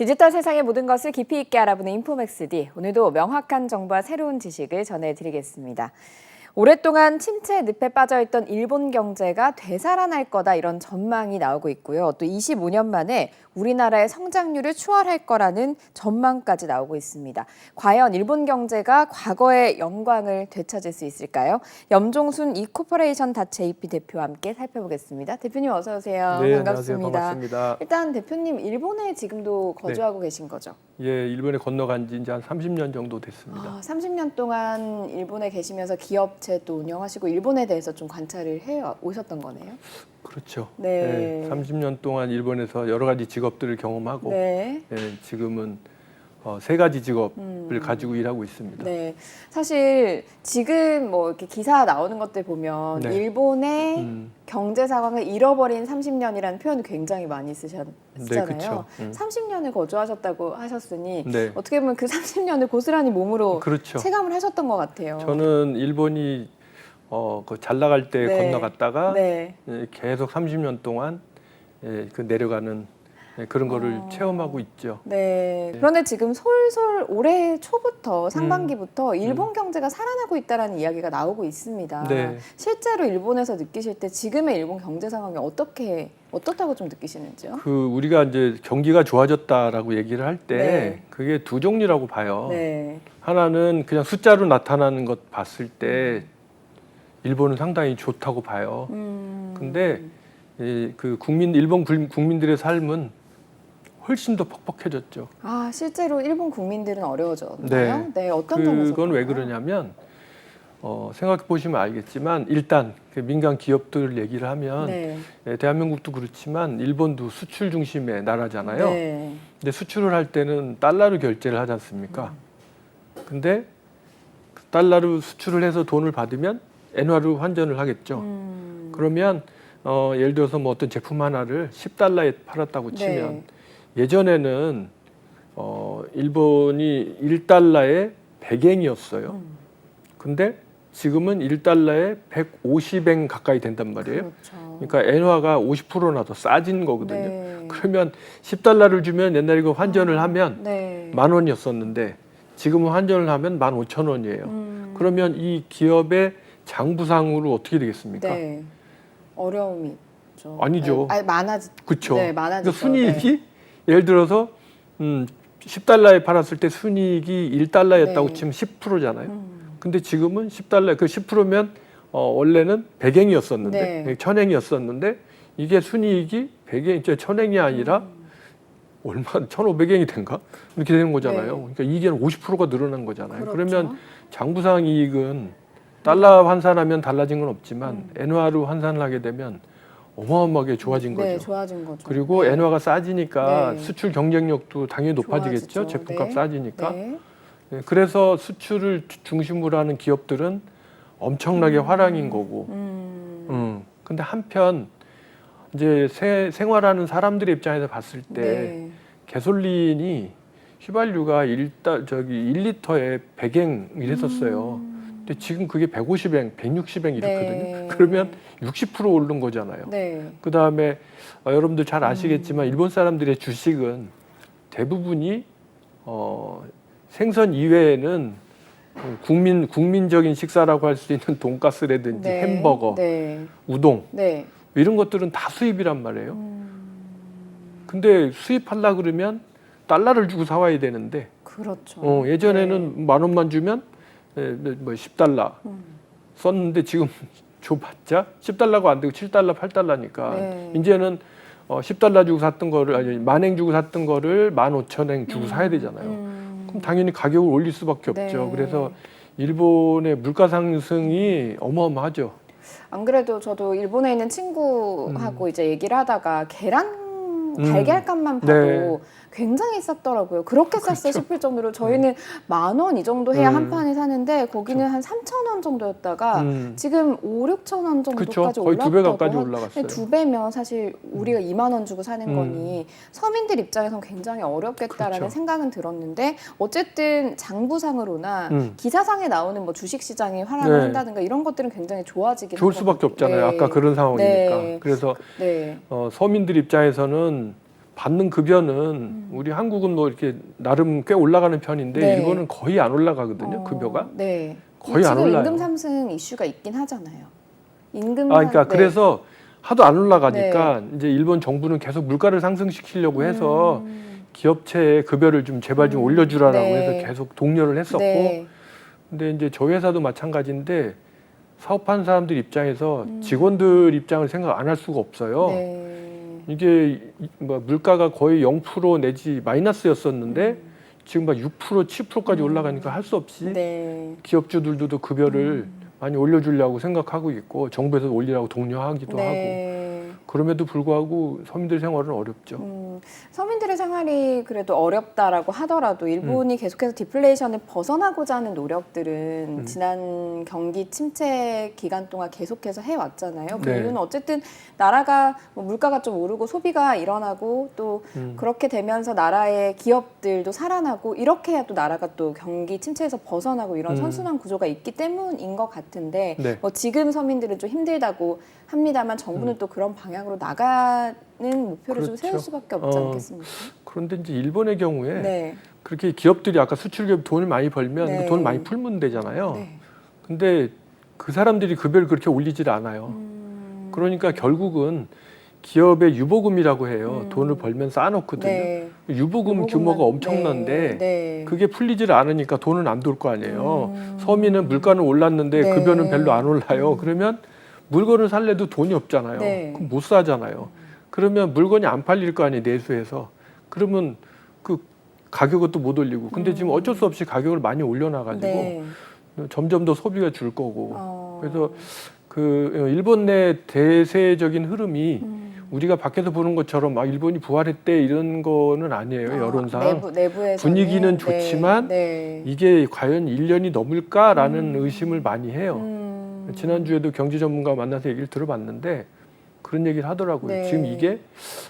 디지털 세상의 모든 것을 깊이 있게 알아보는 인포맥스D. 오늘도 명확한 정보와 새로운 지식을 전해드리겠습니다. 오랫동안 침체 늪에 빠져있던 일본 경제가 되살아날 거다 이런 전망이 나오고 있고요. 또 25년 만에 우리나라의 성장률을 추월할 거라는 전망까지 나오고 있습니다. 과연 일본 경제가 과거의 영광을 되찾을 수 있을까요? 염종순 이코퍼레이션 JP 대표와 함께 살펴보겠습니다. 대표님 어서 오세요. 네, 반갑습니다. 안녕하세요. 반갑습니다. 일단 대표님 일본에 지금도 거주하고 계신 거죠? 예, 일본에 건너간 지 이제 한 30년 정도 됐습니다. 30년 동안 일본에 계시면서 기업체 또 운영하시고 일본에 대해서 좀 관찰을 해 오셨던 거네요. 그렇죠. 네. 30년 동안 일본에서 여러 가지 직업들을 경험하고 네. 지금은 세 가지 직업을 가지고 일하고 있습니다. 네. 사실 지금 뭐 이렇게 기사 나오는 것들 보면 네. 일본의 경제 상황을 잃어버린 30년이라는 표현을 굉장히 많이 쓰잖아요. 네, 그렇죠. 30년을 거주하셨다고 하셨으니 네. 어떻게 보면 그 30년을 고스란히 몸으로 그렇죠. 체감을 하셨던 것 같아요. 저는 일본이 잘 나갈 때 네. 건너갔다가 네. 계속 30년 동안 그 내려가는 그런 거를 체험하고 있죠. 네. 그런데 지금 솔솔 올해 초부터 상반기부터 일본 경제가 살아나고 있다라는 이야기가 나오고 있습니다. 네. 실제로 일본에서 느끼실 때 지금의 일본 경제 상황이 어떻다고 좀 느끼시는지요? 우리가 이제 경기가 좋아졌다라고 얘기를 할 때 네. 그게 두 종류라고 봐요. 네. 하나는 그냥 숫자로 나타나는 것 봤을 때 일본은 상당히 좋다고 봐요. 근데 그 일본 국민들의 삶은 훨씬 더 퍽퍽해졌죠. 실제로 일본 국민들은 어려워졌나요? 네, 어떤 점에서 그건 왜 그런가요? 그러냐면 생각해 보시면 알겠지만 일단 그 민간 기업들 얘기를 하면 네. 대한민국도 그렇지만 일본도 수출 중심의 나라잖아요. 네. 근데 수출을 할 때는 달러로 결제를 하지 않습니까? 근데 달러로 수출을 해서 돈을 받으면 엔화로 환전을 하겠죠. 그러면 예를 들어서 뭐 어떤 제품 하나를 10달러에 팔았다고 치면 예전에는 일본이 1달러에 100엔이었어요. 근데 지금은 1달러에 150엔 가까이 된단 말이에요. 그렇죠. 그러니까 엔화가 50%나 더 싸진 거거든요. 네. 그러면 10달러를 주면 옛날에 이거 환전을 하면 네. 10,000원이었었는데 지금은 환전을 하면 15,000원이에요. 그러면 이 기업의 장부상으로 어떻게 되겠습니까? 네. 어려움이 있죠. 아니죠. 그렇죠. 네, 많아지죠. 그러니까 순이익이 예를 들어서 10달러에 팔았을 때 순이익이 1달러였다고 네. 치면 10%잖아요. 근데 지금은 10달러, 그 10%면 원래는 100엔이었었는데, 네. 1000엔이었었는데 이게 순이익이 100엔, 1000엔이 아니라 얼마, 1,500엔이 된가? 이렇게 되는 거잖아요. 네. 그러니까 이익은 50%가 늘어난 거잖아요. 그렇죠. 그러면 장부상 이익은 달러 환산하면 달라진 건 없지만 엔화로 환산을 하게 되면 어마어마하게 좋아진 거죠. 네, 좋아진 거죠. 그리고 네. 엔화가 싸지니까 네. 수출 경쟁력도 당연히 높아지겠죠. 좋아지죠. 제품값 네. 싸지니까. 네. 그래서 수출을 중심으로 하는 기업들은 엄청나게 화랑인 거고. 근데 한편 이제 생활하는 사람들의 입장에서 봤을 때 네. 가솔린이 휘발유가 1리터에 100엔 이랬었어요. 근데 지금 그게 150엔, 160엔 이렇거든요. 네. 그러면 60% 오른 거잖아요. 네. 그다음에 여러분들 잘 아시겠지만 일본 사람들의 주식은 대부분이 생선 이외에는 국민적인 식사라고 할 수 있는 돈가스라든지 네. 햄버거, 네. 우동 네. 이런 것들은 다 수입이란 말이에요. 근데 수입하려 그러면 달러를 주고 사와야 되는데 그렇죠. 예전에는 10,000원만 주면 뭐 10달러 썼는데 지금 줘봤자 10달러가 안 되고 7달러, 8달러니까 네. 이제는 10달러 주고 샀던 거를 아니 10,000엔 주고 샀던 거를 15,000엔 주고 사야 되잖아요. 그럼 당연히 가격을 올릴 수밖에 없죠. 네. 그래서 일본의 물가 상승이 어마어마하죠. 안 그래도 저도 일본에 있는 친구하고 이제 얘기를 하다가 계란 달걀값만 봐도 네. 굉장히 쌌더라고요. 그렇게 쌌어 그렇죠. 싶을 정도로 저희는 10,000원 이 정도 해야 한 판에 사는데 거기는 한 3,000원 정도였다가 지금 5,000~6,000원 정도까지 그쵸. 거의 두 배 가까이 올라갔어요. 2배면 사실 우리가 20,000원 주고 사는 거니 서민들 입장에선 굉장히 어렵겠다라는 그렇죠. 생각은 들었는데 어쨌든 장부상으로나 기사상에 나오는 뭐 주식시장이 하락을 네. 한다든가 이런 것들은 굉장히 좋아지긴 좋을 한 수밖에 거거든요. 없잖아요. 네. 아까 그런 상황이니까. 네. 그래서 네. 서민들 입장에서는 받는 급여는 우리 한국은 뭐 이렇게 나름 꽤 올라가는 편인데 네. 일본은 거의 안 올라가거든요. 급여가 네. 거의 안 지금 올라요. 임금 상승 이슈가 있긴 하잖아요. 임금 그러니까 네. 그래서 하도 안 올라가니까 이제 일본 정부는 계속 물가를 상승시키려고 해서 기업체의 급여를 좀 제발 좀 올려주라라고 네. 해서 계속 독려를 했었고, 네. 근데 이제 저희 회사도 마찬가지인데 사업하는 사람들 입장에서 직원들 입장을 생각 안 할 수가 없어요. 네. 이게 뭐 물가가 거의 0% 내지 마이너스였었는데 지금 막 6%, 7%까지 올라가니까 할 수 없이 네. 기업주들도 급여를 많이 올려주려고 생각하고 있고 정부에서 올리라고 독려하기도 하고 네. 그럼에도 불구하고 서민들 생활은 어렵죠. 서민들의 생활이 그래도 어렵다라고 하더라도 일본이 계속해서 디플레이션을 벗어나고자 하는 노력들은 지난 경기 침체 기간 동안 계속해서 해왔잖아요. 그 네. 이유는 어쨌든 나라가 뭐 물가가 좀 오르고 소비가 일어나고 또 그렇게 되면서 나라의 기업들도 살아나고 이렇게 해야 또 나라가 또 경기 침체에서 벗어나고 이런 선순환 구조가 있기 때문인 것 같은데 네. 뭐 지금 서민들은 좀 힘들다고 합니다만 정부는 또 그런 방향으로 나가는 목표를 좀 그렇죠. 세울 수밖에 없지 않겠습니까? 그런데 이제 일본의 경우에 네. 그렇게 기업들이 아까 수출기업 돈을 많이 벌면 네. 그 돈 많이 풀면 되잖아요. 네. 근데 그 사람들이 급여를 그렇게 올리질 않아요. 그러니까 결국은 기업의 유보금이라고 해요. 돈을 벌면 쌓아놓거든요. 네. 유보금 유보금만- 규모가 엄청난데 네. 그게 풀리질 않으니까 돈은 안 돌 거 아니에요. 서민은 물가는 올랐는데 네. 급여는 별로 안 올라요. 그러면 물건을 살래도 돈이 없잖아요. 네. 그럼 못 사잖아요. 그러면 물건이 안 팔릴 거 아니에요. 내수해서. 그러면 그 가격은 또 못 올리고. 근데 지금 어쩔 수 없이 가격을 많이 올려놔가지고 네. 점점 더 소비가 줄 거고. 어. 그래서 그 일본 내 대세적인 흐름이 우리가 밖에서 보는 것처럼 막 일본이 부활했대 이런 거는 아니에요. 여론상. 내부에서 분위기는 좋지만 네. 이게 과연 1년이 넘을까라는 의심을 많이 해요. 음. 지난주에도 경제 전문가 만나서 얘기를 들어봤는데 그런 얘기를 하더라고요. 네. 지금 이게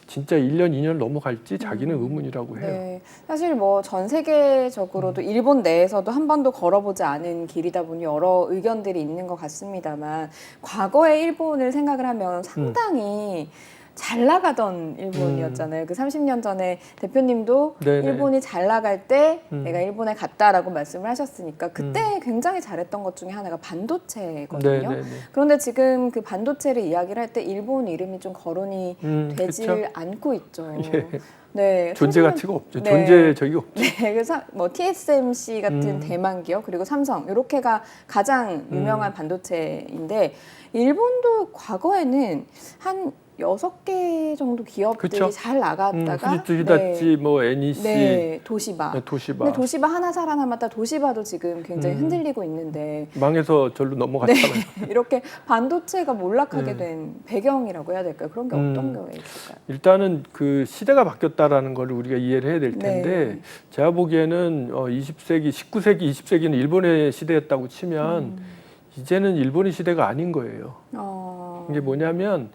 진짜 1년, 2년 넘어갈지 자기는 의문이라고 해요. 네. 사실 뭐 전 세계적으로도 일본 내에서도 한 번도 걸어보지 않은 길이다 보니 여러 의견들이 있는 것 같습니다만 과거의 일본을 생각을 하면 상당히 잘 나가던 일본이었잖아요. 그 30년 전에 대표님도 네네. 일본이 잘 나갈 때 내가 일본에 갔다라고 말씀을 하셨으니까 그때 굉장히 잘했던 것 중에 하나가 반도체거든요. 네네네. 그런데 지금 그 반도체를 이야기를 할 때 일본 이름이 좀 거론이 되질 그쵸? 않고 있죠. 예. 네, 존재 삼성은- 가치가 없죠. 네. 존재 적이 없죠. 네, 그래서 뭐 TSMC 같은 대만 기업 그리고 삼성 이렇게가 가장 유명한 반도체인데 일본도 과거에는 한 6개 정도 기업들이 그쵸? 잘 나갔다가 후지츠, 히다치, 뭐 NEC, 네, 도시바. 도시바 근데 도시바 하나 살아남았다. 도시바도 지금 굉장히 흔들리고 있는데 망해서 절로 넘어갔잖아요. 이렇게 반도체가 몰락하게 된 배경이라고 해야 될까요? 그런 게 어떤 게 있을까요? 일단은 그 시대가 바뀌었다라는 걸 우리가 이해를 해야 될 텐데 네. 제가 보기에는 20세기, 19세기, 20세기는 일본의 시대였다고 치면 이제는 일본의 시대가 아닌 거예요. 이게 뭐냐면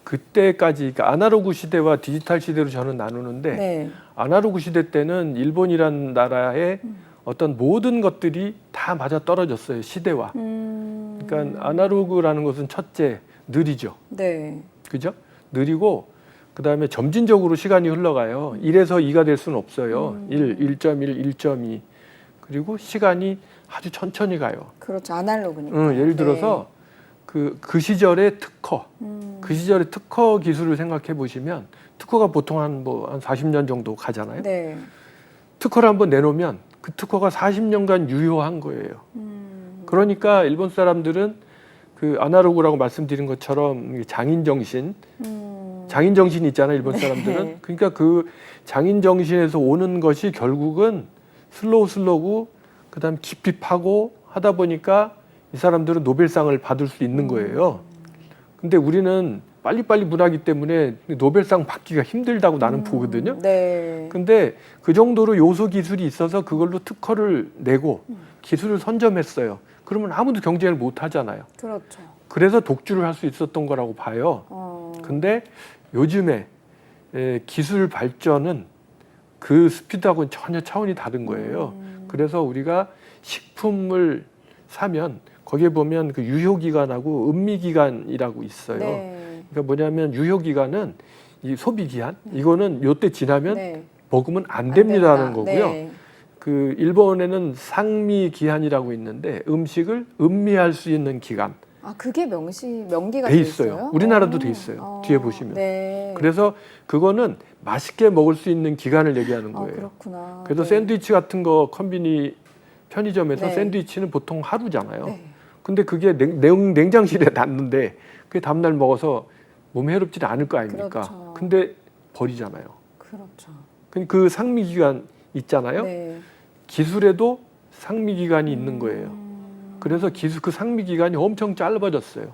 그때까지 그러니까 아날로그 시대와 디지털 시대로 저는 나누는데 네. 아날로그 시대 때는 일본이란 나라의 어떤 모든 것들이 다 맞아 떨어졌어요. 시대와. 그러니까 아날로그라는 것은 첫째 느리죠. 네. 그죠? 느리고 그다음에 점진적으로 시간이 흘러가요. 1에서 2가 될 수는 없어요. 1.1, 1.2. 그리고 시간이 아주 천천히 가요. 그렇죠. 아날로그니까. 예를 들어서 그 시절의 특허, 그 시절의 특허 기술을 생각해 보시면 특허가 보통 한 40년 정도 가잖아요. 네. 특허를 한번 내놓으면 그 특허가 40년간 유효한 거예요. 그러니까 일본 사람들은 그 아날로그라고 말씀드린 것처럼 장인 정신, 장인 정신이 있잖아요. 일본 사람들은. 네. 그러니까 그 장인 정신에서 오는 것이 결국은 슬로우 그다음 깊이 파고 하다 보니까 이 사람들은 노벨상을 받을 수 있는 거예요. 근데 우리는 빨리빨리 문화기 때문에 노벨상 받기가 힘들다고 나는 보거든요. 네. 근데 그 정도로 요소 기술이 있어서 그걸로 특허를 내고 기술을 선점했어요. 그러면 아무도 경쟁을 못 하잖아요. 그렇죠. 그래서 독주를 할 수 있었던 거라고 봐요. 근데 요즘에 기술 발전은 그 스피드하고는 전혀 차원이 다른 거예요. 그래서 우리가 식품을 사면 거기에 보면 그 유효기간하고 음미기간이라고 있어요. 네. 그러니까 뭐냐면 유효 기간은 이 소비 기한 이거는 요때 지나면 네. 먹으면 안 안 됩니다라는 된다. 거고요. 네. 그 일본에는 상미 기한이라고 있는데 음식을 음미할 수 있는 기간 아, 그게 명기가 돼 돼 있어요. 우리나라도 돼 있어요. 뒤에 보시면. 그래서 그거는 맛있게 먹을 수 있는 기간을 얘기하는 거예요. 그렇구나. 그래서 네. 샌드위치 같은 거 컨비니 편의점에서 네. 샌드위치는 보통 하루잖아요. 네. 근데 그게 냉장실에 놨는데 그게 다음날 먹어서 몸에 해롭지 않을 거 아닙니까? 그렇죠. 근데 버리잖아요. 그렇죠. 그 상미 기간 있잖아요. 네. 기술에도 상미 기간이 있는 거예요. 그래서 그 상미 기간이 엄청 짧아졌어요.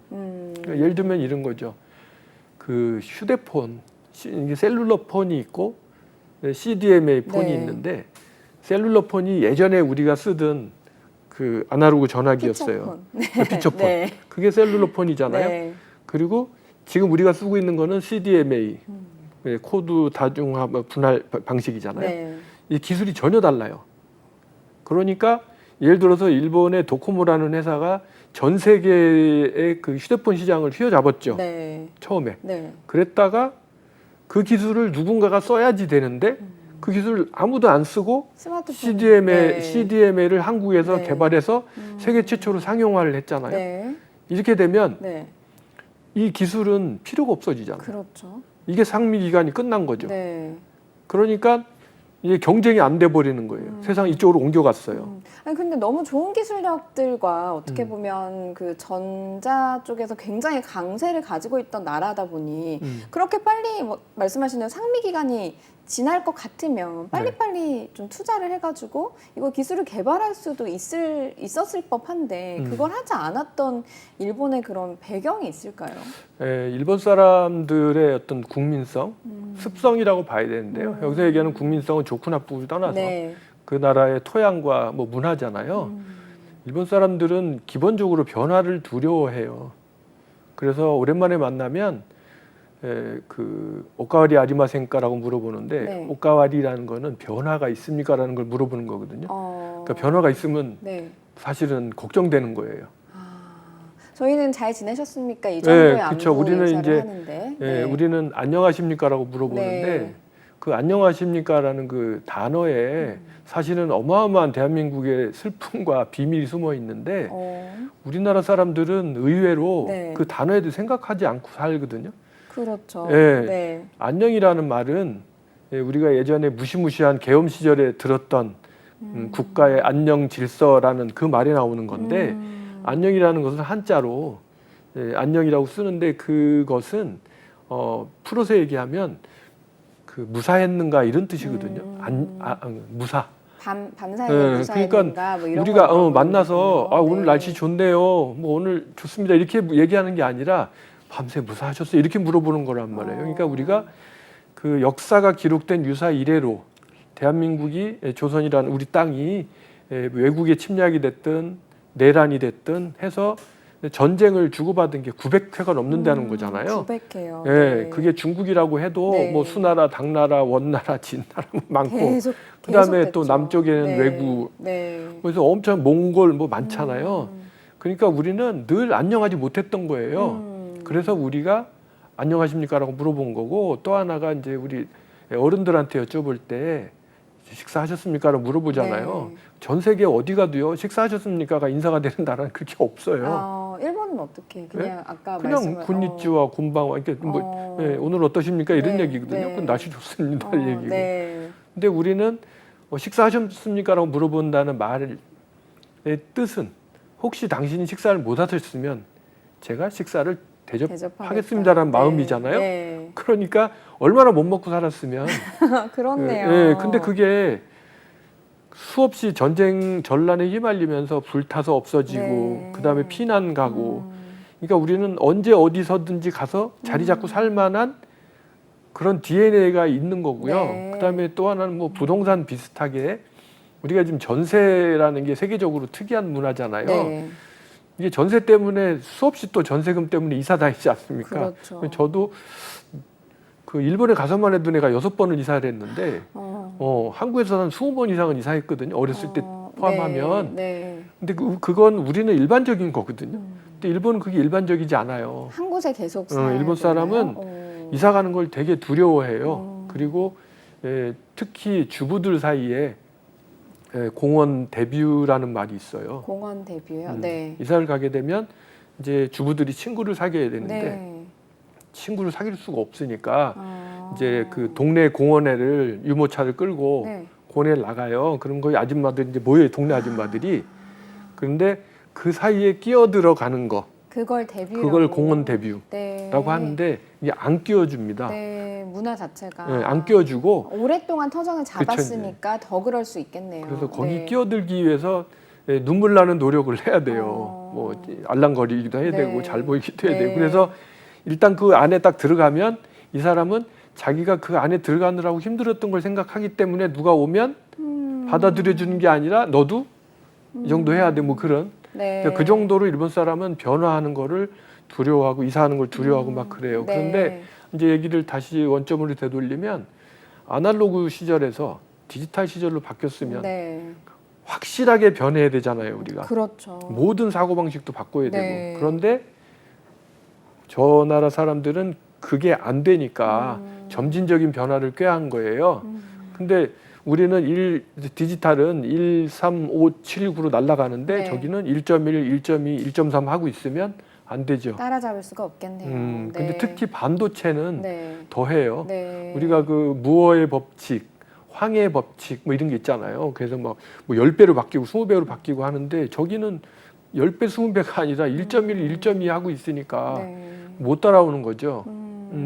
그러니까 예를 들면 이런 거죠. 그 휴대폰, 이게 셀룰러 폰이 있고 CDMA 폰이 네. 있는데 셀룰러 폰이 예전에 우리가 쓰던 그 아날로그 전화기였어요. 피처폰. 피처폰. 네. 그게 셀룰러 폰이잖아요. 네. 그리고 지금 우리가 쓰고 있는 거는 CDMA, 코드 다중화 분할 방식이잖아요. 네. 이 기술이 전혀 달라요. 그러니까 예를 들어서 일본의 도코모라는 회사가 전 세계의 그 휴대폰 시장을 휘어잡았죠. 네. 처음에. 네. 그랬다가 그 기술을 누군가가 써야지 되는데 그 기술을 아무도 안 쓰고 스마트폰. CDMA를 한국에서 네. 개발해서 세계 최초로 상용화를 했잖아요. 네. 이렇게 되면 네. 이 기술은 필요가 없어지잖아요. 그렇죠. 이게 상미 기간이 끝난 거죠. 네. 그러니까 이게 경쟁이 안 돼 버리는 거예요. 세상 이쪽으로 옮겨갔어요. 아니 근데 너무 좋은 기술력들과 음. 어떻게 보면 그 전자 쪽에서 굉장히 강세를 가지고 있던 나라다 보니 그렇게 빨리 뭐 말씀하시는 상미 기간이 지날 것 같으면 빨리빨리 좀 투자를 해가지고 이거 기술을 개발할 수도 있었을 법한데 그걸 하지 않았던 일본의 그런 배경이 있을까요? 일본 사람들의 어떤 국민성, 습성이라고 봐야 되는데요. 여기서 얘기하는 국민성은 좋고 나쁘고 떠나서 네. 그 나라의 토양과 뭐 문화잖아요. 일본 사람들은 기본적으로 변화를 두려워해요. 그래서 오랜만에 만나면 그 오카와리 아리마센까라고 물어보는데 네. 오카와리라는 거는 변화가 있습니까라는 걸 물어보는 거거든요. 그러니까 변화가 있으면 네. 사실은 걱정되는 거예요. 저희는 잘 지내셨습니까? 이 정도의 안부 그렇죠. 우리는 인사를 이제 하는데. 네. 우리는 안녕하십니까라고 물어보는데 네. 그 안녕하십니까라는 그 단어에 사실은 어마어마한 대한민국의 슬픔과 비밀이 숨어 있는데 우리나라 사람들은 의외로 네. 그 단어에 대해 생각하지 않고 살거든요. 그렇죠. 네. 네. 안녕이라는 말은 우리가 예전에 무시무시한 계엄 시절에 들었던 국가의 안녕 질서라는 그 말이 나오는 건데 안녕이라는 것은 한자로 안녕이라고 쓰는데 그것은 풀어서 얘기하면 그 무사했는가 이런 뜻이거든요. 무사. 밤사이에 그러니까 무사했는가 뭐 이런 우리가 거 만나서 네. 오늘 날씨 좋네요. 뭐 오늘 좋습니다. 이렇게 얘기하는 게 아니라 밤새 무사하셨어요. 이렇게 물어보는 거란 말이에요. 그러니까 우리가 그 역사가 기록된 유사 이래로 대한민국이 조선이라는 우리 땅이 외국의 침략이 됐든 내란이 됐든 해서 전쟁을 주고받은 게 900회가 넘는다는 거잖아요. 900회요. 네. 그게 중국이라고 해도 네. 뭐 수나라, 당나라, 원나라, 진나라 많고 계속 그다음에 또 됐죠. 남쪽에는 네. 외구 네. 그래서 엄청 몽골 뭐 많잖아요. 그러니까 우리는 늘 안녕하지 못했던 거예요. 그래서 우리가 안녕하십니까라고 물어본 거고 또 하나가 이제 우리 어른들한테 여쭤볼 때 식사하셨습니까라고 물어보잖아요. 네. 전 세계 어디 가도요 식사하셨습니까가 인사가 되는 나라는 그렇게 없어요. 일본은 어떻게 그냥 아까 그냥 군니찌와 군방와 이렇게 뭐 오늘 어떠십니까 이런 네, 얘기거든요. 네. 그건 날씨 좋습니다 얘기고. 네. 근데 우리는 식사하셨습니까라고 물어본다는 말의 뜻은 혹시 당신이 식사를 못 하셨으면 제가 식사를 대접하겠습니다라는 네. 마음이잖아요. 네. 그러니까 얼마나 못 먹고 살았으면. 그렇네요. 근데 그게 수없이 전쟁 전란에 휘말리면서 불타서 없어지고 네. 그다음에 피난 가고 그러니까 우리는 언제 어디서든지 가서 자리 잡고 살 만한 그런 DNA가 있는 거고요. 네. 그다음에 또 하나는 뭐 부동산 비슷하게 우리가 지금 전세라는 게 세계적으로 특이한 문화잖아요. 네. 이게 전세 때문에 수없이 또 전세금 때문에 이사 다니지 않습니까? 그렇죠. 저도 그 일본에 가서만 해도 내가 6번을 이사를 했는데 한국에서는 20번 이상은 이사했거든요. 어렸을 때 포함하면. 네. 근데 그건 우리는 일반적인 거거든요. 근데 일본은 그게 일반적이지 않아요. 한 곳에 계속 살아야 일본 사람은 되나요? 이사 가는 걸 되게 두려워해요. 그리고 특히 주부들 사이에 공원 데뷔라는 말이 있어요. 공원 데뷔요. 네. 이사를 가게 되면 이제 주부들이 친구를 사귀어야 되는데 네. 친구를 사귈 수가 없으니까 아. 이제 그 동네 공원에를 유모차를 끌고 네. 공원에 나가요. 그럼 거기 아줌마들 이제 모여요. 동네 아줌마들이. 그런데 그 사이에 끼어들어 가는 거, 그걸 데뷔라고. 그걸 공원 데뷔라고 네. 하는데 이게 안 끼워줍니다. 네, 문화 자체가 안 끼워주고 오랫동안 터전을 잡았으니까 더 그럴 수 있겠네요. 그래서 거기 네. 끼어들기 위해서 눈물 나는 노력을 해야 돼요. 뭐 알랑거리기도 해야 네. 되고 잘 보이기도 해야 네. 되고 그래서 일단 그 안에 딱 들어가면 이 사람은 자기가 그 안에 들어가느라고 힘들었던 걸 생각하기 때문에 누가 오면 받아들여 주는 게 아니라 너도 이 정도 해야 돼 뭐 그런 네. 그 정도로 일본 사람은 변화하는 거를 두려워하고 이사하는 걸 두려워하고 막 그래요. 네. 그런데 이제 얘기를 다시 원점으로 되돌리면 아날로그 시절에서 디지털 시절로 바뀌었으면 네. 확실하게 변해야 되잖아요, 우리가. 그렇죠. 모든 사고방식도 바꿔야 네. 되고. 그런데 저 나라 사람들은 그게 안 되니까 점진적인 변화를 꾀한 거예요. 근데 우리는 디지털은 1, 3, 5, 7, 9로 날아가는데 네. 저기는 1.1, 1.2, 1.3 하고 있으면 안 되죠. 따라잡을 수가 없겠네요. 근데 네. 특히 반도체는 네. 더해요. 네. 우리가 그 무어의 법칙, 황해의 법칙 뭐 이런 게 있잖아요. 그래서 뭐 10배로 바뀌고 20배로 바뀌고 하는데 저기는 10배, 20배가 아니라 1.1, 1.2 하고 있으니까 네. 못 따라오는 거죠.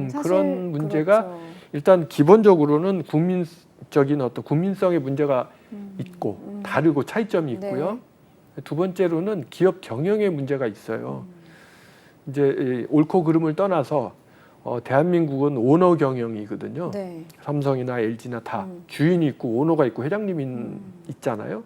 사실 그런 문제가 그렇죠. 일단 기본적으로는 국민적인 어떤 국민성의 문제가 있고 다르고 차이점이 있고요. 두 번째로는 기업 경영의 문제가 있어요. 이제 이 옳고 그름을 떠나서 대한민국은 오너 경영이거든요. 네. 삼성이나 LG나 다 주인이 있고 오너가 있고 회장님이 있잖아요.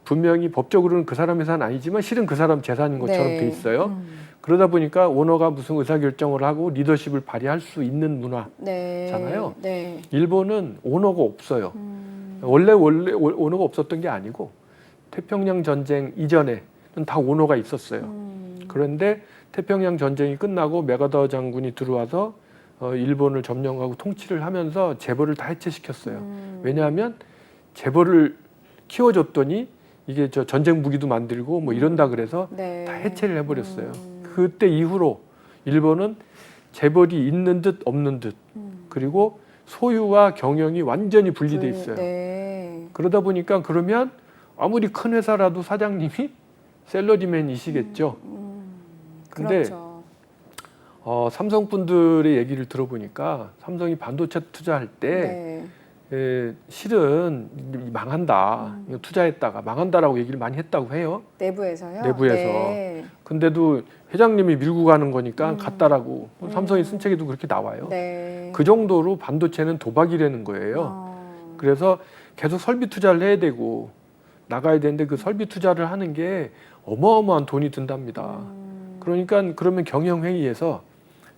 분명히 법적으로는 그 사람 회사는 아니지만 실은 그 사람 재산인 것처럼 네. 돼 있어요. 그러다 보니까 오너가 무슨 의사결정을 하고 리더십을 발휘할 수 있는 네. 문화잖아요. 네. 일본은 오너가 없어요. 원래 오너가 없었던 게 아니고 태평양 전쟁 이전에는 다 오너가 있었어요. 그런데 태평양 전쟁이 끝나고 메가더 장군이 들어와서 일본을 점령하고 통치를 하면서 재벌을 다 해체시켰어요. 왜냐하면 재벌을 키워줬더니 이게 저 전쟁 무기도 만들고 뭐 이런다 그래서 네. 다 해체를 해버렸어요. 그때 이후로 일본은 재벌이 있는 듯 없는 듯 그리고 소유와 경영이 완전히 분리돼 있어요. 네. 그러다 보니까 그러면 아무리 큰 회사라도 사장님이 샐러리맨이시겠죠. 근데 그렇죠. 삼성 분들의 얘기를 들어보니까 삼성이 반도체 투자할 때 실은 망한다. 이거 투자했다가 망한다라고 얘기를 많이 했다고 해요. 내부에서요? 내부에서. 네. 근데도 회장님이 밀고 가는 거니까 갔다라고 삼성이 쓴 책에도 그렇게 나와요. 네. 그 정도로 반도체는 도박이라는 거예요. 그래서 계속 설비 투자를 해야 되고 나가야 되는데 그 설비 투자를 하는 게 어마어마한 돈이 든답니다. 그러니까 그러면 경영회의에서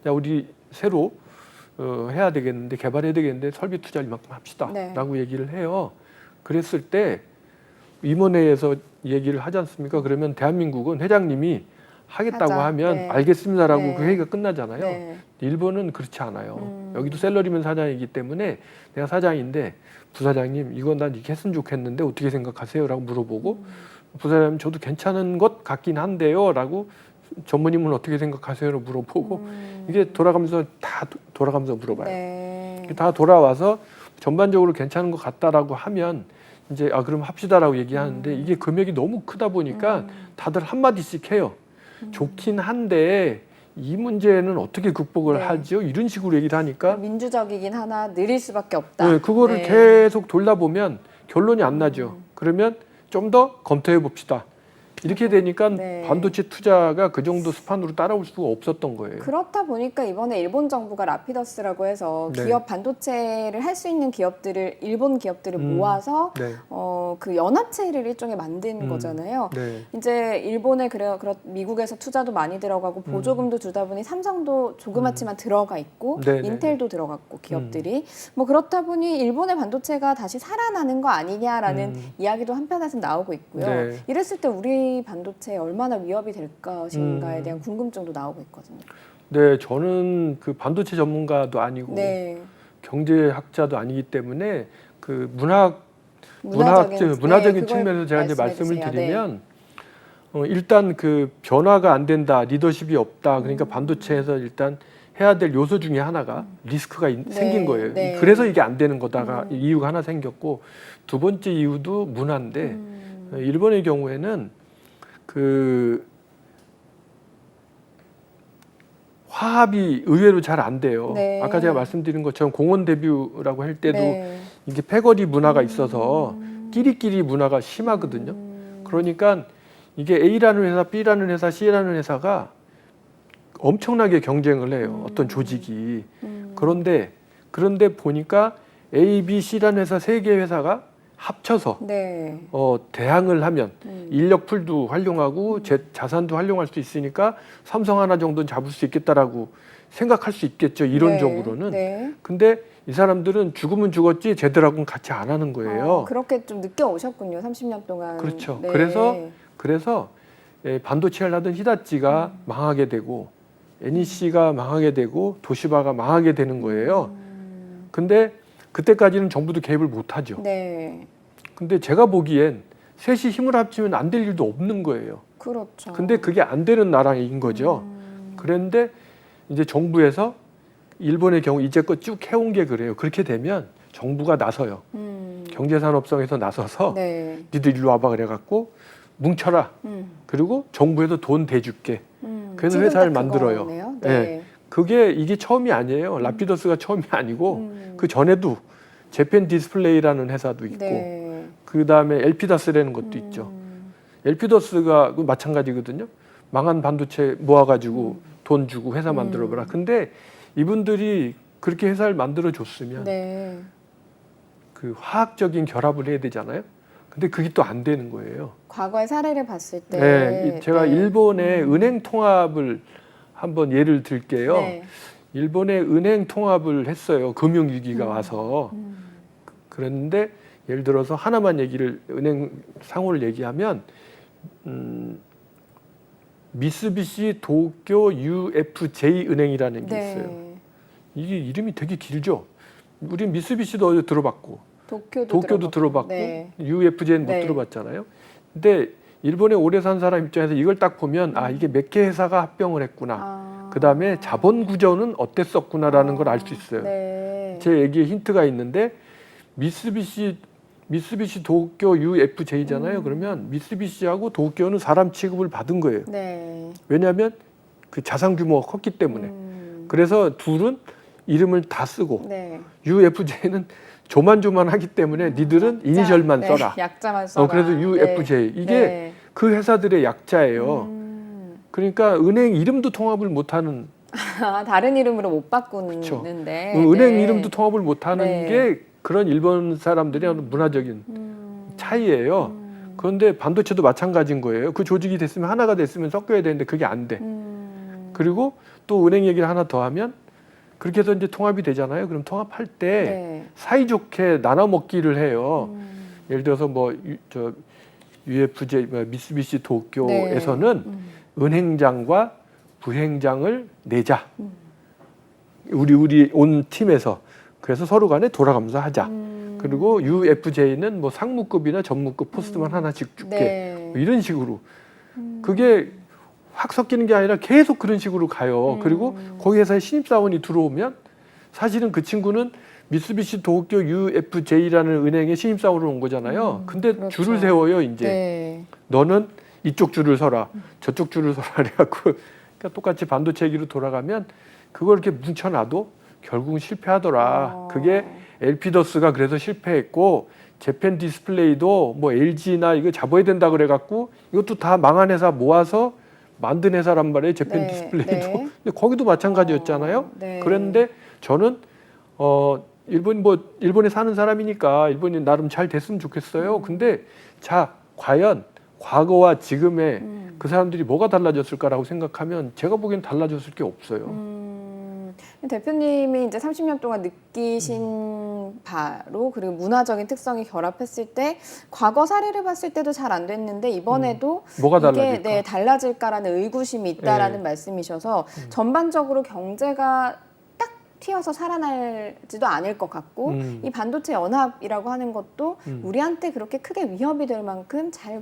자 우리 새로 해야 되겠는데 개발해야 되겠는데 설비 투자를 이만큼 합시다 네. 라고 얘기를 해요. 그랬을 때 임원회에서 얘기를 하지 않습니까? 그러면 대한민국은 회장님이 하겠다고 하자. 하면 네. 알겠습니다라고 네. 그 회의가 끝나잖아요. 네. 일본은 그렇지 않아요. 여기도 샐러리맨 사장이기 때문에 내가 사장인데 부사장님 이건 난 이렇게 했으면 좋겠는데 어떻게 생각하세요? 라고 물어보고 부사장님 저도 괜찮은 것 같긴 한데요 라고 전무님은 어떻게 생각하세요? 라고 물어보고 이게 돌아가면서 다 돌아가면서 물어봐요. 네. 다 돌아와서 전반적으로 괜찮은 것 같다라고 하면 이제 그럼 합시다라고 얘기하는데 이게 금액이 너무 크다 보니까 다들 한마디씩 해요. 좋긴 한데 이 문제는 어떻게 극복을 네. 하죠? 이런 식으로 얘기를 하니까 민주적이긴 하나 느릴 수밖에 없다. 네, 그거를 네. 계속 돌다 보면 결론이 안 나죠. 그러면 좀 더 검토해 봅시다. 이렇게 되니까 네. 반도체 투자가 그 정도 스판으로 따라올 수가 없었던 거예요. 그렇다 보니까 이번에 일본 정부가 라피더스라고 해서 네. 기업 반도체를 할 수 있는 기업들을 일본 기업들을 모아서 네. 그 연합체를 일종의 만든 거잖아요. 네. 이제 일본에 미국에서 투자도 많이 들어가고 보조금도 주다 보니 삼성도 조그맣지만 들어가 있고 네, 네, 인텔도 들어갔고 기업들이 뭐 그렇다 보니 일본의 반도체가 다시 살아나는 거 아니냐라는 이야기도 한편에서 나오고 있고요. 네. 이랬을 때 우리 AI 반도체에 얼마나 위협이 될 것인가에 대한 궁금증도 나오고 있거든요. 네, 저는 그 반도체 전문가도 아니고 네. 경제학자도 아니기 때문에 그 문화적인 문화적인 네, 측면에서 제가 이제 말씀해 말씀을 주세요. 드리면 일단 그 변화가 안 된다, 리더십이 없다. 그러니까 반도체에서 일단 해야 될 요소 중에 하나가 리스크가 생긴 거예요. 네. 그래서 이게 안 되는 거다가 이유가 하나 생겼고, 두 번째 이유도 문화인데 일본의 경우에는 그 화합이 의외로 잘 안 돼요. 네. 아까 제가 말씀드린 것처럼 공원 데뷔라고 할 때도 네. 이게 패거리 문화가 있어서 끼리끼리 문화가 심하거든요. 그러니까 이게 A라는 회사, B라는 회사, C라는 회사가 엄청나게 경쟁을 해요. 어떤 조직이. 그런데 보니까 A, B, C라는 회사 세 개 회사가 합쳐서 네. 대항을 하면 인력 풀도 활용하고 자산도 활용할 수 있으니까 삼성 하나 정도는 잡을 수 있겠다라고 생각할 수 있겠죠. 이론적으로는. 네. 근데 이 사람들은 죽으면 죽었지 쟤들하고는 같이 안 하는 거예요. 그렇게 좀 느껴오셨군요. 30년 동안. 그렇죠. 네. 그래서 반도체를 하던 히다치가 망하게 되고 NEC가 망하게 되고 도시바가 망하게 되는 거예요. 근데 그때까지는 정부도 개입을 못 하죠. 네. 근데 제가 보기엔 셋이 힘을 합치면 안 될 일도 없는 거예요. 그렇죠. 근데 그게 안 되는 나라인 거죠. 그런데 이제 정부에서 일본의 경우 이제껏 쭉 해온 게 그래요. 그렇게 되면 정부가 나서요. 경제산업성에서 나서서 네. 니들 일로 와봐 그래갖고 뭉쳐라. 그리고 정부에도 돈 대줄게. 그래서 지금 회사를 딱 만들어요. 그거네요. 네. 이게 처음이 아니에요. 라피더스가 처음이 아니고 그 전에도 재팬 디스플레이라는 회사도 있고 네. 그 다음에 엘피다스라는 것도 있죠. 엘피더스가 마찬가지거든요. 망한 반도체 모아가지고 돈 주고 회사 만들어봐라. 근데 이분들이 그렇게 회사를 만들어 줬으면 네. 그 화학적인 결합을 해야 되잖아요. 근데 그게 또 안 되는 거예요. 과거의 사례를 봤을 때 네, 제가 네. 일본의 은행 통합을 한번 예를 들게요. 네. 일본의 은행 통합을 했어요. 금융위기가 와서. 그랬는데 예를 들어서 하나만 은행 상호를 얘기하면 미쓰비시 도쿄 UFJ 은행이라는 게 네. 있어요. 이게 이름이 되게 길죠. 우리 미쓰비시도 들어봤고 도쿄도 들어봤고 네. UFJ는 못 네. 들어봤잖아요. 근데 일본에 오래 산 사람 입장에서 이걸 딱 보면 이게 몇 개 회사가 합병을 했구나. 그다음에 자본 구조는 어땠었구나라는 걸 알 수 있어요. 네. 제 얘기에 힌트가 있는데 미쓰비시 도쿄 UFJ잖아요. 그러면 미쓰비시하고 도쿄는 사람 취급을 받은 거예요. 네. 왜냐하면 그 자산 규모가 컸기 때문에. 그래서 둘은 이름을 다 쓰고 네. UFJ는 조만조만하기 때문에 니들은 이니셜만 네. 써라. 약자만 써라. 그래서 UFJ 이게 네. 그 회사들의 약자예요. 그러니까 은행 이름도 통합을 못하는 다른 이름으로 못 바꾸는데 그쵸. 네. 은행 이름도 통합을 못하는 네. 게 그런 일본 사람들의 문화적인 차이예요. 그런데 반도체도 마찬가지인 거예요. 그 조직이 됐으면 하나가 됐으면 섞여야 되는데 그게 안 돼. 그리고 또 은행 얘기를 하나 더 하면 그렇게 해서 이제 통합이 되잖아요. 그럼 통합할 때 네. 사이좋게 나눠 먹기를 해요. 예를 들어서 UFJ, 미쓰비시 도쿄에서는 은행장과 부행장을 내자. 우리 온 팀에서. 그래서 서로 간에 돌아가면서 하자. 그리고 UFJ는 상무급이나 전무급 포스트만 하나씩 줄게. 네. 이런 식으로. 그게 확 섞이는 게 아니라 계속 그런 식으로 가요. 그리고 거기 회사에 신입사원이 들어오면 사실은 그 친구는 미쓰비시 도쿄 UFJ라는 은행에 신입사원으로 온 거잖아요. 근데 그렇죠. 줄을 세워요, 이제. 네. 너는 이쪽 줄을 서라. 저쪽 줄을 서라. 그래갖고 그러니까 똑같이 반도체 얘기로 돌아가면 그걸 이렇게 뭉쳐놔도 결국은 실패하더라. 그게 엘피더스가 그래서 실패했고 재팬 디스플레이도 LG나 이거 잡아야 된다 그래갖고 이것도 다 망한 회사 모아서 만든 회사란 말이에요. 재팬 네, 디스플레이도. 네. 근데 거기도 마찬가지였잖아요. 네. 그런데 저는 일본에 사는 사람이니까 일본이 나름 잘 됐으면 좋겠어요. 근데 자, 과연 과거와 지금의 그 사람들이 뭐가 달라졌을까라고 생각하면 제가 보기엔 달라졌을 게 없어요. 대표님이 이제 30년 동안 느끼신 바로 그리고 문화적인 특성이 결합했을 때 과거 사례를 봤을 때도 잘 안 됐는데 이번에도 뭐가 이게 달라질까? 네, 달라질까라는 의구심이 있다라는 네. 말씀이셔서 전반적으로 경제가 딱 튀어서 살아날지도 않을 것 같고 이 반도체 연합이라고 하는 것도 우리한테 그렇게 크게 위협이 될 만큼 잘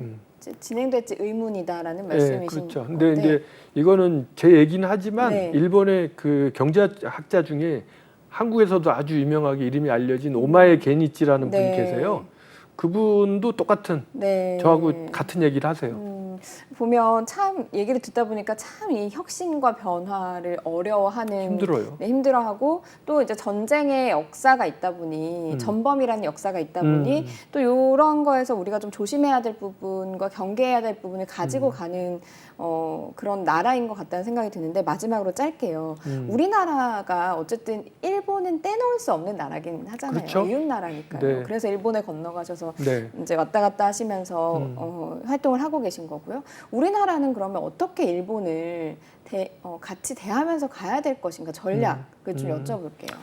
진행될지 의문이다라는 말씀이신 그렇죠. 건데. 근데 이제 이거는 제 얘기는 하지만 네. 일본의 그 경제학자 중에 한국에서도 아주 유명하게 이름이 알려진 오마에 게니치라는 분이 네. 계세요. 그분도 똑같은 네. 저하고 같은 얘기를 하세요. 보면 참 얘기를 듣다 보니까 참 이 혁신과 변화를 어려워하는 힘들어요. 네, 힘들어하고 또 이제 전쟁의 역사가 있다 보니 전범이라는 역사가 있다 보니 또 이런 거에서 우리가 좀 조심해야 될 부분과 경계해야 될 부분을 가지고 가는 그런 나라인 것 같다는 생각이 드는데 마지막으로 짧게요. 우리나라가 어쨌든 일본은 떼놓을 수 없는 나라긴 하잖아요. 그렇죠. 이웃 나라니까요. 네. 그래서 일본에 건너가셔서 네. 이제 왔다 갔다 하시면서 활동을 하고 계신 거고요. 우리나라는 그러면 어떻게 일본을 같이 대하면서 가야 될 것인가 전략을 좀 여쭤볼게요.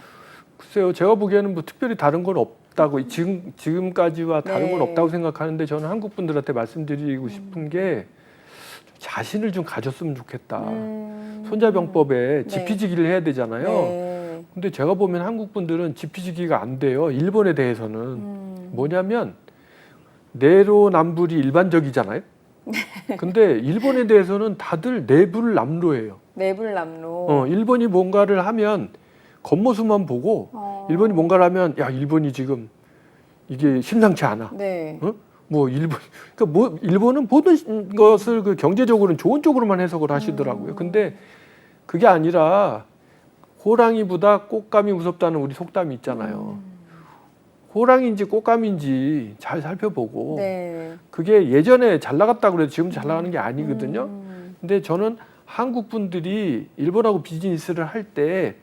글쎄요, 제가 보기에는 뭐 특별히 다른 건 없다고 지금까지와 다른 건 네. 없다고 생각하는데 저는 한국 분들한테 말씀드리고 싶은 게 자신을 좀 가졌으면 좋겠다. 손자병법에 네. 지피지기를 해야 되잖아요. 네. 근데 제가 보면 한국 분들은 지피지기가 안 돼요. 일본에 대해서는 뭐냐면 내로남불이 일반적이잖아요. 근데 일본에 대해서는 다들 내불남로예요. 내불남로. 일본이 뭔가를 하면 겉모습만 보고 일본이 뭔가를 하면 야 일본이 지금 이게 심상치 않아. 네. 뭐 그러니까 뭐 일본은 모든 것을 그 경제적으로는 좋은 쪽으로만 해석을 하시더라고요. 근데 그게 아니라 호랑이보다 꽃감이 무섭다는 우리 속담이 있잖아요. 호랑이인지 꽃감인지 잘 살펴보고 네. 그게 예전에 잘 나갔다고 그래도 지금 잘 나가는 게 아니거든요. 근데 저는 한국 분들이 일본하고 비즈니스를 할 때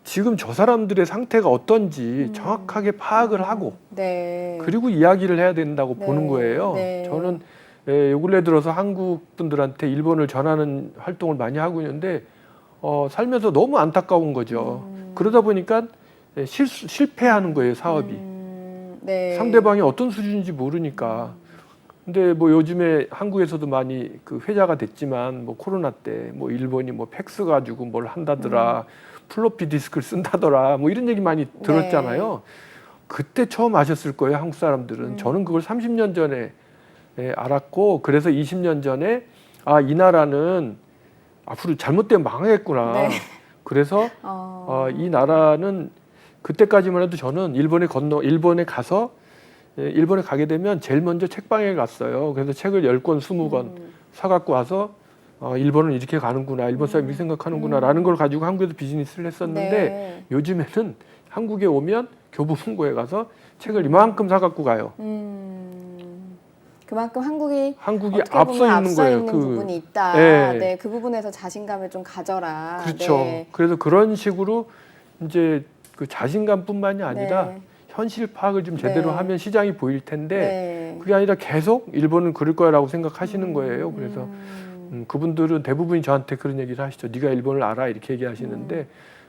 지금 저 사람들의 상태가 어떤지 정확하게 파악을 하고 네. 그리고 이야기를 해야 된다고 네. 보는 거예요. 네. 저는 요 근래 들어서 한국 분들한테 일본을 전하는 활동을 많이 하고 있는데 살면서 너무 안타까운 거죠. 그러다 보니까 실패하는 거예요, 사업이. 네. 상대방이 어떤 수준인지 모르니까. 근데 뭐 요즘에 한국에서도 많이 그 회자가 됐지만 뭐 코로나 때 뭐 일본이 뭐 팩스 가지고 뭘 한다더라, 플로피 디스크를 쓴다더라, 뭐 이런 얘기 많이 들었잖아요. 그때 처음 아셨을 거예요, 한국 사람들은. 저는 그걸 30년 전에 알았고, 그래서 20년 전에 아, 이 나라는 앞으로 잘못되면 망하겠구나. 네. 그래서 이 나라는 그때까지만 해도 저는 일본에 가서 일본에 가게 되면 제일 먼저 책방에 갔어요. 그래서 책을 10권, 20권 사갖고 와서 일본은 이렇게 가는구나, 일본 사람이 이렇게 생각하는구나 라는 걸 가지고 한국에서 비즈니스를 했었는데 네. 요즘에는 한국에 오면 교보문고에 가서 책을 이만큼 사갖고 가요. 그만큼 한국이 어떻게 앞서 보면 있는 거예요. 부분이 있다. 네. 네, 그 부분에서 자신감을 좀 가져라. 그렇죠. 네. 그래서 그런 식으로 이제 그 자신감뿐만이 아니라 네. 현실 파악을 좀 제대로 네. 하면 시장이 보일 텐데 네. 그게 아니라 계속 일본은 그럴 거라고 생각하시는 거예요. 그래서 그분들은 대부분이 저한테 그런 얘기를 하시죠. 네가 일본을 알아 이렇게 얘기하시는데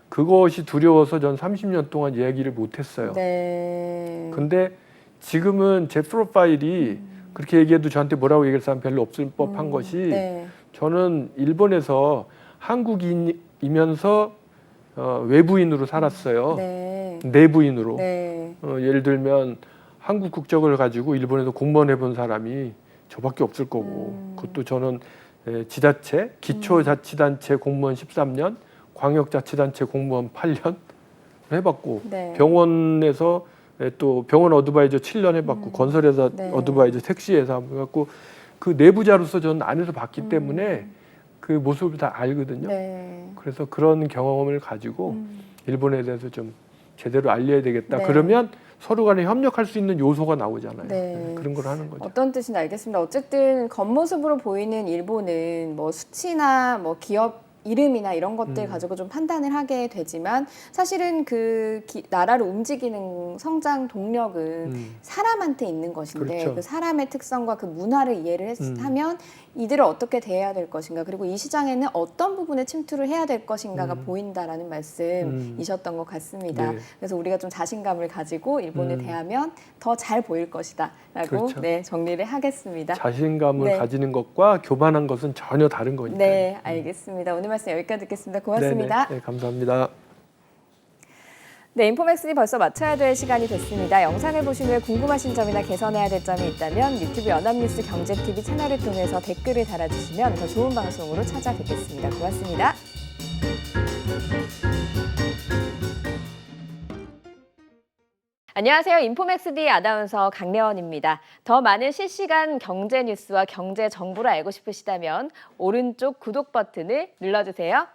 그것이 두려워서 전 30년 동안 얘기를 못했어요. 네. 근데 지금은 제 프로파일이 그렇게 얘기해도 저한테 뭐라고 얘기할 사람 별로 없을 법한 것이 네. 저는 일본에서 한국인이면서 외부인으로 살았어요. 네. 내부인으로. 네. 예를 들면 한국 국적을 가지고 일본에서 공무원 해본 사람이 저밖에 없을 거고 그것도 저는 지자체, 기초자치단체 공무원 13년, 광역자치단체 공무원 8년 해봤고 네. 병원에서 또 병원 어드바이저 7년 해봤고 건설회사 네. 어드바이저 택시회사 해갖고 그 내부자로서 저는 안에서 봤기 때문에 그 모습을 다 알거든요. 네. 그래서 그런 경험을 가지고 일본에 대해서 좀 제대로 알려야 되겠다. 네. 그러면 서로 간에 협력할 수 있는 요소가 나오잖아요. 네. 그런 걸 하는 거죠. 어떤 뜻인지 알겠습니다. 어쨌든 겉모습으로 보이는 일본은 뭐 수치나 뭐 기업 이름이나 이런 것들 가지고 좀 판단을 하게 되지만 사실은 그 나라를 움직이는 성장 동력은 사람한테 있는 것인데 그렇죠. 그 사람의 특성과 그 문화를 이해를 하면 이들을 어떻게 대해야 될 것인가 그리고 이 시장에는 어떤 부분에 침투를 해야 될 것인가가 보인다라는 말씀이셨던 것 같습니다. 네. 그래서 우리가 좀 자신감을 가지고 일본을 대하면 더 잘 보일 것이다라고 그렇죠. 네, 정리를 하겠습니다. 자신감을 네. 가지는 것과 교만한 것은 전혀 다른 거니까요. 네, 알겠습니다. 오늘 말씀 여기까지 듣겠습니다. 고맙습니다. 네네. 네, 감사합니다. 네, 인포맥스니 벌써 마쳐야 될 시간이 됐습니다. 영상을 보신 후에 궁금하신 점이나 개선해야 될 점이 있다면 유튜브 연합뉴스 경제TV 채널을 통해서 댓글을 달아주시면 더 좋은 방송으로 찾아뵙겠습니다. 고맙습니다. 안녕하세요. 인포맥스D 아나운서 강래원입니다. 더 많은 실시간 경제 뉴스와 경제 정보를 알고 싶으시다면 오른쪽 구독 버튼을 눌러주세요.